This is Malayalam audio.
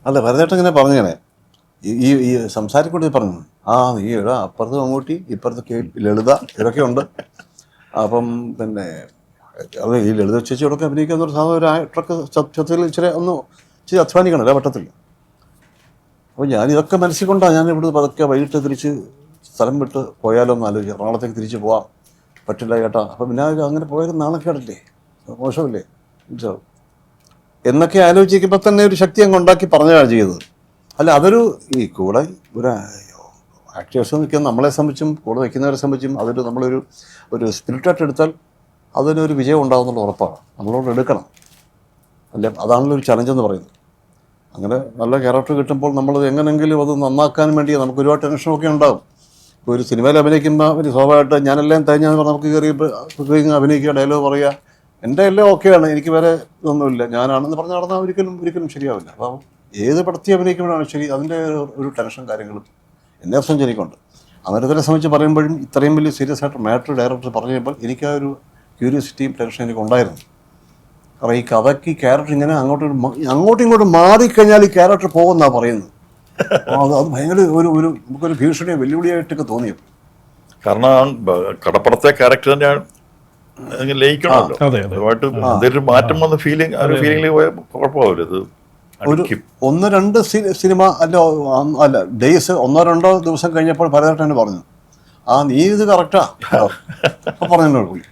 അല്ല ഭരതേട്ടൻ ഇങ്ങനെ പറഞ്ഞേനെ ഈ സംസാരിക്കൂടി പറഞ്ഞു നീ എടാ അപ്പുറത്ത് മമ്മൂട്ടി ഇപ്പുറത്ത് ലളിത ഇതൊക്കെ ഉണ്ട്. അപ്പം പിന്നെ അത് ഈ ലളിത ചേച്ചിയോടൊക്കെ അഭിനയിക്കുന്ന ഒരു സാധനം ഒരു ട്രക്ക് ചത്തിൽ ഇച്ചിരി അധ്വാനിക്കണമല്ലോ വട്ടത്തിൽ. അപ്പോൾ ഞാനിതൊക്കെ മനസ്സിൽ കൊണ്ടാണ് ഞാൻ ഇവിടെ പതുക്കെ വൈകിട്ട് തിരിച്ച് സ്ഥലം വിട്ട് പോയാലോ എന്ന് ആലോചിക്കുക. എറണാകുളത്തേക്ക് തിരിച്ച് പോവാം, പറ്റില്ല ചേട്ടാ. അപ്പം പിന്നെ അങ്ങനെ പോയത് നാണക്കേടല്ലേ, മോശമല്ലേ എന്നൊക്കെ ആലോചിക്കുമ്പോൾ തന്നെ ഒരു ശക്തി അങ്ങ് ഉണ്ടാക്കി പറഞ്ഞതാണ് ചെയ്തത്. അല്ല അതൊരു ഈ കൂടെ ഒരു ആക്ടേഴ്സ് നിൽക്കുന്ന നമ്മളെ സംബന്ധിച്ചും കൂടെ നിൽക്കുന്നവരെ സംബന്ധിച്ചും അതൊരു നമ്മളൊരു സ്പിരിറ്റായിട്ട് എടുത്താൽ അതിനൊരു വിജയം ഉണ്ടാകുന്നുള്ള ഉറപ്പാണ്. നമ്മളോട് എടുക്കണം. അല്ലേ, അതാണല്ലോ ഒരു ചലഞ്ചെന്ന് പറയുന്നത്. അങ്ങനെ നല്ല ക്യാരക്ടർ കിട്ടുമ്പോൾ നമ്മളത് എങ്ങനെങ്കിലും അത് നന്നാക്കാൻ വേണ്ടി നമുക്ക് ഒരുപാട് ടെൻഷനൊക്കെ ഉണ്ടാകും. ഇപ്പോൾ ഒരു സിനിമയിൽ അഭിനയിക്കുമ്പോൾ ഒരു സ്വാഭാവികമായിട്ട് ഞാനെല്ലാം തേഞ്ഞാന്ന് പറഞ്ഞാൽ നമുക്ക് കയറി അഭിനയിക്കുക, ഡയലോഗ് പറയുക, എൻ്റെ എല്ലാം ഓക്കെയാണ്, എനിക്ക് വേറെ ഇതൊന്നുമില്ല, ഞാനാണെന്ന് പറഞ്ഞ് നടന്നാൽ ഒരിക്കലും ശരിയാവില്ല. അപ്പോൾ ഏത് പടത്തി അഭിനയിക്കുമ്പോഴാണ് ശരി അതിൻ്റെ ഒരു ടെൻഷൻ കാര്യങ്ങളും എന്നെ സംബന്ധിച്ച് എനിക്കുണ്ട്. അമരത്തിനെ സംബന്ധിച്ച് പറയുമ്പോഴും ഇത്രയും വലിയ സീരിയസ് ആയിട്ട് മാറ്റർ ഡയറക്ടർ പറഞ്ഞു കഴിയുമ്പോൾ എനിക്ക് ആ ഒരു ക്യൂരിയോസിറ്റിയും ടെൻഷൻ എനിക്ക് ഉണ്ടായിരുന്നു. കാരണം ഈ കഥയ്ക്ക് ഈ ക്യാരക്ടർ ഇങ്ങനെ അങ്ങോട്ടും ഇങ്ങോട്ടും മാറിക്കഴിഞ്ഞാൽ ഈ ക്യാരക്ടർ പോകുമെന്നാണ് പറയുന്നത്. അത് ഭയങ്കര നമുക്കൊരു ഭീഷണിയോ വെല്ലുവിളിയായിട്ടൊക്കെ തോന്നിയത്. കാരണം കടപ്പുറത്തെ ക്യാരക്ടർ തന്നെയാണ് ലയിക്കണമല്ലോ. അതുമായിട്ട് എന്തൊരു മാറ്റം വന്ന ഫീലിംഗിൽ പോയാൽ കുഴപ്പമാവില്ല. ഇത് ഒരു 1-2 സിനിമ അല്ല ഡേയ്സ് 1-2 ദിവസം കഴിഞ്ഞപ്പോൾ ഭരതേട്ടൻ പറഞ്ഞു നീ ഇത് കറക്റ്റാ പറഞ്ഞു.